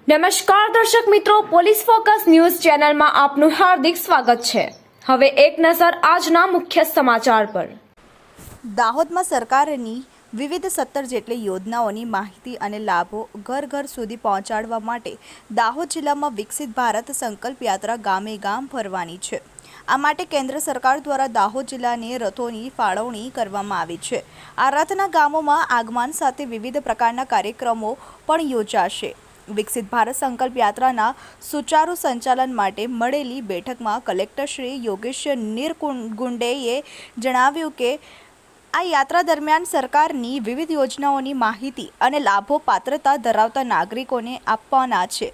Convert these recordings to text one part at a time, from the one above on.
નમસ્કાર દર્શક મિત્રો, પોલીસ ફોકસ ન્યૂઝ ચેનલમાં આપનું હાર્દિક સ્વાગત છે। હવે એક નજર આજના મુખ્ય સમાચાર પર। દાહોદમાં સરકારની વિવિધ 17 જેટલી યોજનાઓની માહિતી અને લાભો ઘર ઘર સુધી પહોંચાડવા માટે દાહોદ જિલ્લામાં વિકસિત ભારત સંકલ્પ યાત્રા ગામે ગામ ફરવાની છે। આ માટે કેન્દ્ર સરકાર દ્વારા દાહોદ જિલ્લાને રથોની ફાળવણી કરવામાં આવી છે। આ રથના ગામોમાં આગમન સાથે વિવિધ પ્રકારના કાર્યક્રમો પણ યોજાશે। વિકસિત ભારત સંકલ્પ યાત્રાના સુચારુ સંચાલન માટે મળેલી બેઠકમાં કલેક્ટર શ્રી યોગેશ નીરગુંડેએ જણાવ્યું કે આ યાત્રા દરમિયાન સરકારની વિવિધ યોજનાઓની માહિતી અને લાભો પાત્રતા ધરાવતા નાગરિકોને આપવાના છે।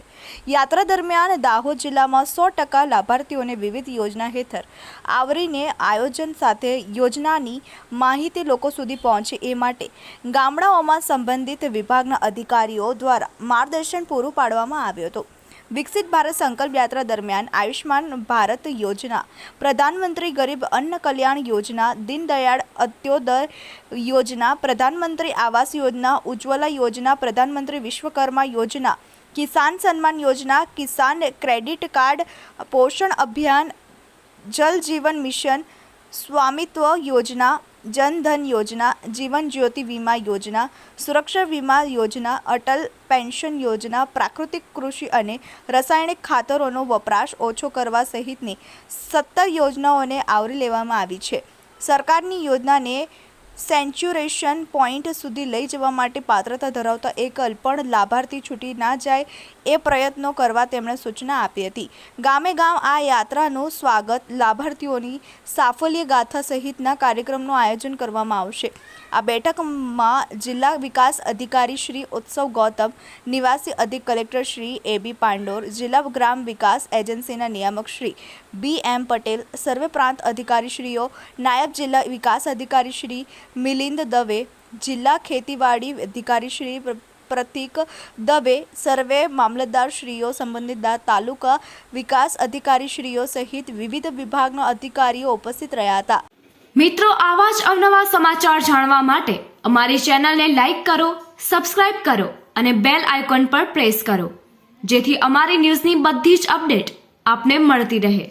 યાત્રા દરમિયાન દાહોદ જિલ્લામાં 100% લાભાર્થીઓને વિવિધ યોજના હેઠળ આવરીને આયોજન સાથે યોજનાની માહિતી લોકો સુધી પહોંચે એ માટે ગામડાઓમાં સંબંધિત વિભાગના અધિકારીઓ દ્વારા માર્ગદર્શન પૂરું પાડવામાં આવ્યું હતું। વિકસિત ભારત સંકલ્પ યાત્રા દરમિયાન આયુષ્માન ભારત યોજના, પ્રધાનમંત્રી ગરીબ અન્ન કલ્યાણ યોજના, દીનદયાળ અંત્યોદય યોજના, પ્રધાનમંત્રી આવાસ યોજના, ઉજ્જવલા યોજના, પ્રધાનમંત્રી વિશ્વકર્મા યોજના, કિસાન સન્માન યોજના, કિસાન ક્રેડિટ કાર્ડ, પોષણ અભિયાન, જલ જીવન મિશન, સ્વામિત્વ યોજના, જનધન યોજના, જીવન જ્યોતિ વીમા યોજના, સુરક્ષા વીમા યોજના, અટલ પેન્શન યોજના, પ્રાકૃતિક કૃષિ અને રાસાયણિક ખાતરોનો વપરાશ ઓછો કરવા સહિતની 17 યોજનાઓને આવરી લેવામાં આવી છે। સરકારની યોજનાને સેન્ચ્યુરેશન પોઈન્ટ સુધી લઈ જવા માટે પાત્રતા ધરાવતા એક પણ લાભાર્થી છૂટી ના જાય એ પ્રયત્નો કરવા તેમણે સૂચના આપી હતી। ગામે ગામ આ યાત્રાનું સ્વાગત, લાભાર્થીઓની સાફલ્ય ગાથા સહિતના કાર્યક્રમનું આયોજન કરવામાં આવશે। આ બેઠકમાં જિલ્લા વિકાસ અધિકારી શ્રી ઉત્સવ ગૌતમ, નિવાસી અધિક કલેક્ટર શ્રી એ.બી. પાંડોર, જિલ્લા ગ્રામ વિકાસ એજન્સીના નિયામક શ્રી બી.એમ. પટેલ, સર્વે પ્રાંત અધિકારીશ્રીઓ, નાયબ જિલ્લા વિકાસ અધિકારી શ્રી મિલિંદ દવે, જિલ્લા ખેતીવાડી અધિકારી શ્રી પ્રતીક દવે, સર્વે મામલતદારશ્રીઓ, સંબંધિત તાલુકા વિકાસ અધિકારીશ્રીઓ સહિત વિવિધ વિભાગના અધિકારીઓ ઉપસ્થિત રહ્યા હતા। મિત્રો, આવા જ અવનવા સમાચાર જાણવા માટે અમારી ચેનલને લાઈક કરો, સબસ્ક્રાઇબ કરો અને બેલ આઇકોન પર પ્રેસ કરો, જેથી અમારી ન્યૂઝની બધી જ અપડેટ આપને મળતી રહે।